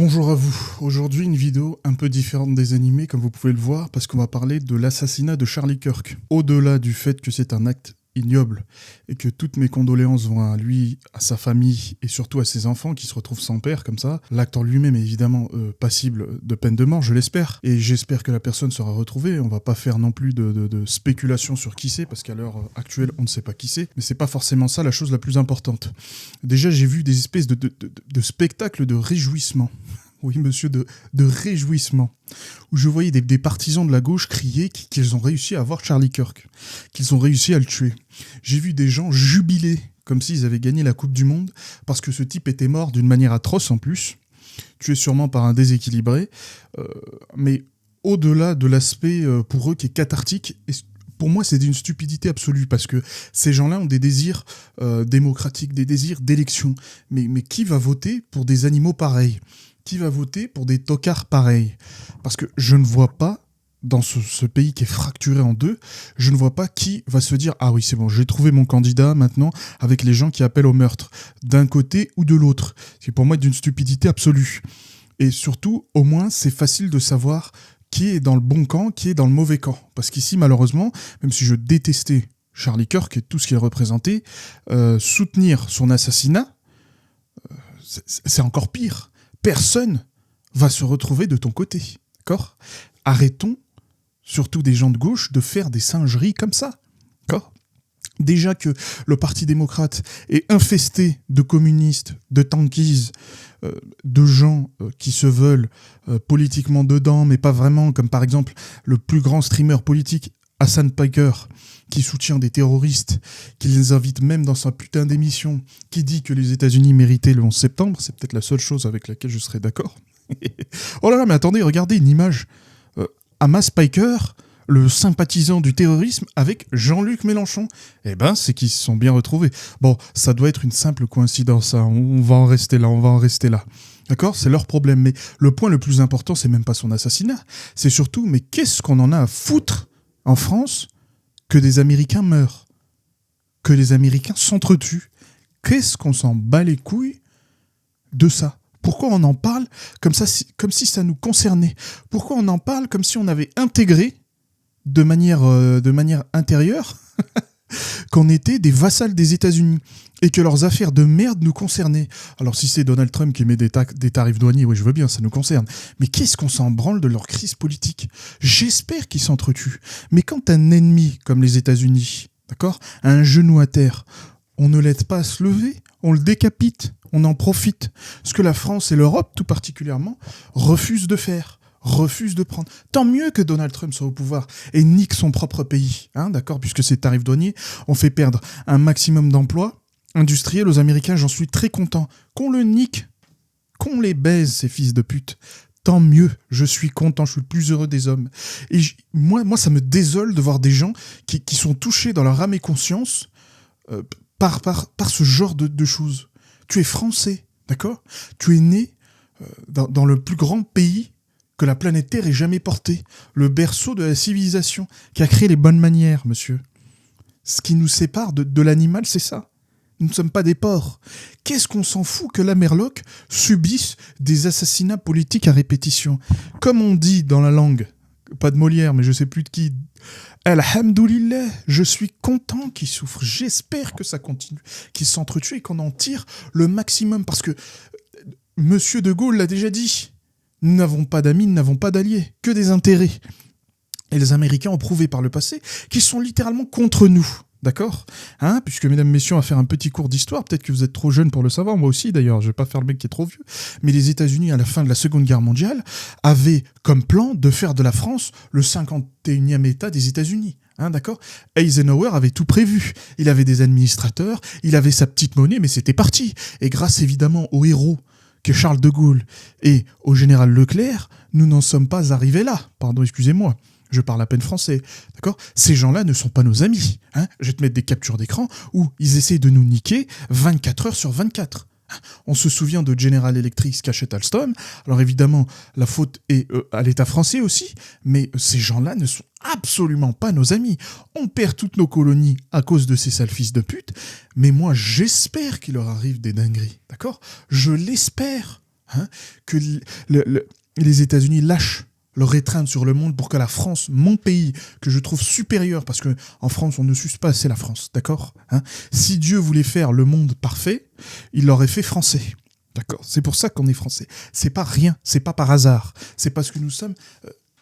Bonjour à vous. Aujourd'hui, une vidéo un peu différente des animés, comme vous pouvez le voir, parce qu'on va parler de l'assassinat de Charlie Kirk. Au-delà du fait que c'est un acte ignoble et que toutes mes condoléances vont à lui, à sa famille et surtout à ses enfants qui se retrouvent sans père comme ça, l'acte en lui-même est évidemment passible de peine de mort, je l'espère, et j'espère que la personne sera retrouvée. On va pas faire non plus de spéculation sur qui c'est, parce qu'à l'heure actuelle, on ne sait pas qui c'est, mais c'est pas forcément ça la chose la plus importante. Déjà, j'ai vu des espèces de spectacles de réjouissement. Oui, monsieur, de réjouissement. Où je voyais des partisans de la gauche crier qu'ils ont réussi à avoir Charlie Kirk, qu'ils ont réussi à le tuer. J'ai vu des gens jubiler comme s'ils avaient gagné la Coupe du Monde, parce que ce type était mort d'une manière atroce en plus, tué sûrement par un déséquilibré, mais au-delà de l'aspect pour eux qui est cathartique, pour moi, c'est d'une stupidité absolue, parce que ces gens-là ont des désirs démocratiques, des désirs d'élection. Mais qui va voter pour des animaux pareils ? Qui va voter pour des tocards pareils ? Parce que je ne vois pas, dans ce pays qui est fracturé en deux, je ne vois pas qui va se dire « Ah oui, c'est bon, j'ai trouvé mon candidat maintenant avec les gens qui appellent au meurtre, d'un côté ou de l'autre. » C'est pour moi d'une stupidité absolue. Et surtout, au moins, c'est facile de savoir qui est dans le bon camp, qui est dans le mauvais camp. Parce qu'ici, malheureusement, même si je détestais Charlie Kirk et tout ce qu'il représentait, soutenir son assassinat, c'est encore pire. Personne va se retrouver de ton côté, d'accord ? Arrêtons, surtout des gens de gauche, de faire des singeries comme ça, d'accord ? Déjà que le Parti démocrate est infesté de communistes, de tankies, de gens qui se veulent politiquement dedans, mais pas vraiment, comme par exemple le plus grand streamer politique, Hassan Piker, qui soutient des terroristes, qui les invite même dans sa putain d'émission, qui dit que les États-Unis méritaient le 11 septembre, c'est peut-être la seule chose avec laquelle je serais d'accord. Oh là là, mais attendez, regardez une image. Hamas Piker, le sympathisant du terrorisme, avec Jean-Luc Mélenchon. Eh ben, c'est qu'ils se sont bien retrouvés. Bon, ça doit être une simple coïncidence, hein. On va en rester là. D'accord ? C'est leur problème. Mais le point le plus important, c'est même pas son assassinat. C'est surtout, mais qu'est-ce qu'on en a à foutre en France que des Américains meurent, que les Américains s'entretuent? Qu'est-ce qu'on s'en bat les couilles de ça? Pourquoi on en parle comme si ça nous concernait? Pourquoi on en parle comme si on avait intégré de manière intérieure qu'on était des vassals des États-Unis et que leurs affaires de merde nous concernaient? Alors si c'est Donald Trump qui met des tarifs douaniers, oui je veux bien, ça nous concerne. Mais qu'est-ce qu'on s'en branle de leur crise politique? J'espère qu'ils s'entretuent. Mais quand un ennemi comme les États-Unis, d'accord, a un genou à terre, on ne l'aide pas à se lever, on le décapite, on en profite. Ce que la France et l'Europe, tout particulièrement, refusent de faire, refusent de prendre. Tant mieux que Donald Trump soit au pouvoir et nique son propre pays, hein, d'accord, puisque ces tarifs douaniers ont fait perdre un maximum d'emplois industriels aux Américains. J'en suis très content. Qu'on le nique, qu'on les baise, ces fils de pute. Tant mieux, je suis content, je suis le plus heureux des hommes. Et moi, ça me désole de voir des gens qui sont touchés dans leur âme et conscience par ce genre de choses. Tu es français, d'accord ? Tu es né dans le plus grand pays que la planète Terre ait jamais porté. Le berceau de la civilisation qui a créé les bonnes manières, monsieur. Ce qui nous sépare de l'animal, c'est ça. Nous ne sommes pas des porcs. Qu'est-ce qu'on s'en fout que la Merloc subisse des assassinats politiques à répétition ? Comme on dit dans la langue, pas de Molière, mais je sais plus de qui. Alhamdoulilah, je suis content qu'ils souffrent. J'espère que ça continue, qu'ils s'entretuent et qu'on en tire le maximum. Parce que Monsieur de Gaulle l'a déjà dit. Nous n'avons pas d'amis, nous n'avons pas d'alliés, que des intérêts. Et les Américains ont prouvé par le passé qu'ils sont littéralement contre nous. D'accord ? Hein ? Puisque, mesdames, messieurs, on va faire un petit cours d'histoire. Peut-être que vous êtes trop jeunes pour le savoir. Moi aussi, d'ailleurs. Je vais pas faire le mec qui est trop vieux. Mais les États-Unis, à la fin de la Seconde Guerre mondiale, avaient comme plan de faire de la France le 51e État des États-Unis. Hein, d'accord ? Eisenhower avait tout prévu. Il avait des administrateurs, il avait sa petite monnaie, mais c'était parti. Et grâce, évidemment, au héros qu'est Charles de Gaulle et au général Leclerc, nous n'en sommes pas arrivés là. Pardon, excusez-moi. Je parle à peine français, d'accord ? Ces gens-là ne sont pas nos amis. Hein ? Je vais te mettre des captures d'écran où ils essayent de nous niquer 24 heures sur 24. On se souvient de General Electric qui achète Alstom. Alors évidemment, la faute est à l'État français aussi, mais ces gens-là ne sont absolument pas nos amis. On perd toutes nos colonies à cause de ces sales fils de pute, mais moi j'espère qu'il leur arrive des dingueries, d'accord ? Je l'espère. hein, que les États-Unis lâchent leur étreinte sur le monde pour que la France, mon pays, que je trouve supérieur, parce que en France, on ne suce pas assez la France, d'accord, hein. Si Dieu voulait faire le monde parfait, il l'aurait fait français. D'accord. C'est pour ça qu'on est français. C'est pas rien, c'est pas par hasard. C'est parce que nous sommes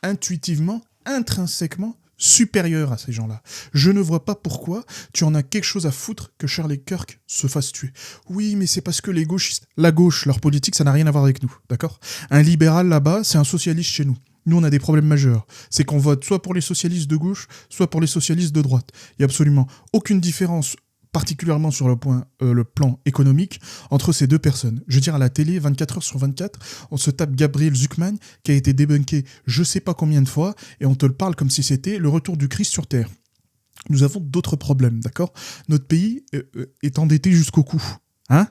intuitivement, intrinsèquement supérieurs à ces gens-là. Je ne vois pas pourquoi tu en as quelque chose à foutre que Charlie Kirk se fasse tuer. Oui, mais c'est parce que les gauchistes, la gauche, leur politique, ça n'a rien à voir avec nous, d'accord. Un libéral là-bas, c'est un socialiste chez nous. Nous, on a des problèmes majeurs. C'est qu'on vote soit pour les socialistes de gauche, soit pour les socialistes de droite. Il n'y a absolument aucune différence, particulièrement sur le plan économique, entre ces deux personnes. Je veux dire, à la télé, 24 heures sur 24, on se tape Gabriel Zucman, qui a été débunké je sais pas combien de fois, et on te le parle comme si c'était le retour du Christ sur Terre. Nous avons d'autres problèmes, d'accord. Notre pays est endetté jusqu'au cou. Hein.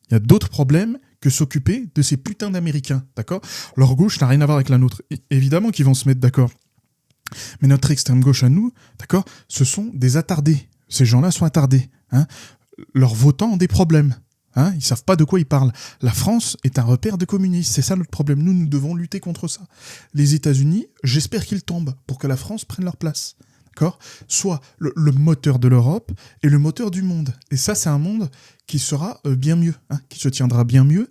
Il y a d'autres problèmes que s'occuper de ces putains d'Américains, d'accord. Leur gauche n'a rien à voir avec la nôtre. Évidemment qu'ils vont se mettre d'accord. Mais notre extrême gauche à nous, d'accord, ce sont des attardés. Ces gens-là sont attardés. Hein. Leurs votants ont des problèmes. Hein. Ils savent pas de quoi ils parlent. La France est un repère de communistes. C'est ça notre problème. Nous devons lutter contre ça. Les États-Unis, j'espère qu'ils tombent pour que la France prenne leur place. D'accord ? Soit le moteur de l'Europe et le moteur du monde. Et ça, c'est un monde qui sera bien mieux, hein, qui se tiendra bien mieux.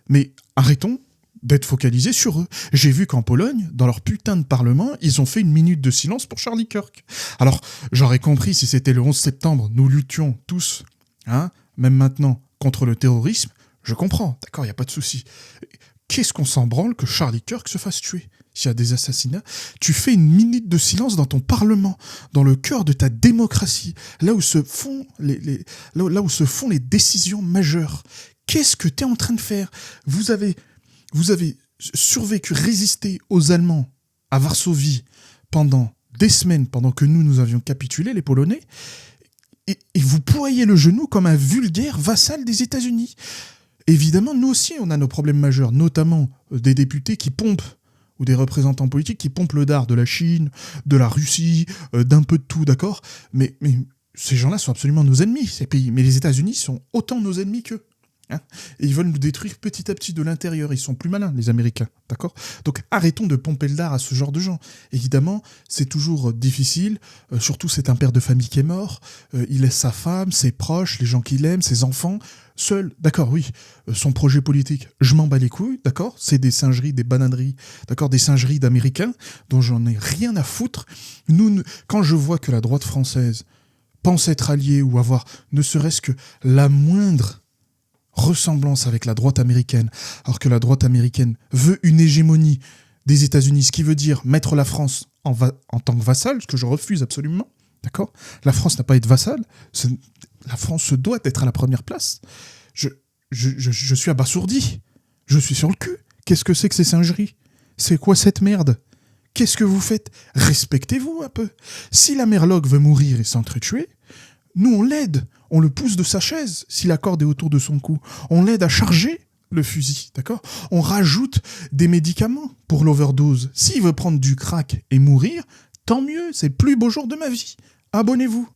Mais arrêtons d'être focalisés sur eux. J'ai vu qu'en Pologne, dans leur putain de parlement, ils ont fait une minute de silence pour Charlie Kirk. Alors, j'aurais compris si c'était le 11 septembre, nous luttions tous, hein, même maintenant, contre le terrorisme, je comprends, d'accord, il n'y a pas de souci. Qu'est-ce qu'on s'en branle que Charlie Kirk se fasse tuer ? S'il y a des assassinats, tu fais une minute de silence dans ton parlement, dans le cœur de ta démocratie, là où se font les décisions majeures. Qu'est-ce que tu es en train de faire ? Vous avez survécu, résisté aux Allemands à Varsovie pendant des semaines, pendant que nous avions capitulé, les Polonais, et vous poignez le genou comme un vulgaire vassal des États-Unis. Évidemment, nous aussi, on a nos problèmes majeurs, notamment des députés qui pompent, ou des représentants politiques qui pompent le dard de la Chine, de la Russie, d'un peu de tout, d'accord ? Mais ces gens-là sont absolument nos ennemis, ces pays. Mais les États-Unis sont autant nos ennemis qu'eux. Hein, et ils veulent nous détruire petit à petit de l'intérieur. Ils sont plus malins, les Américains, d'accord ? Donc arrêtons de pomper le dard à ce genre de gens. Évidemment, c'est toujours difficile, surtout c'est un père de famille qui est mort, il laisse sa femme, ses proches, les gens qu'il aime, ses enfants, seul, d'accord, oui, son projet politique, je m'en bats les couilles, d'accord ? C'est des singeries, des bananeries, d'accord ? Des singeries d'Américains dont j'en ai rien à foutre. Quand je vois que la droite française pense être alliée ou avoir ne serait-ce que la moindre ressemblance avec la droite américaine, alors que la droite américaine veut une hégémonie des États-Unis, ce qui veut dire mettre la France en tant que vassal, ce que je refuse absolument, d'accord ? La France n'a pas à être vassale, la France se doit être à la première place. Je suis abasourdi, je suis sur le cul. Qu'est-ce que c'est que ces singeries ? C'est quoi cette merde ? Qu'est-ce que vous faites ? Respectez-vous un peu. Si la merloc veut mourir et s'entretuer, nous on l'aide. On le pousse de sa chaise, si la corde est autour de son cou. On l'aide à charger le fusil, d'accord ? On rajoute des médicaments pour l'overdose. S'il veut prendre du crack et mourir, tant mieux, c'est le plus beau jour de ma vie. Abonnez-vous.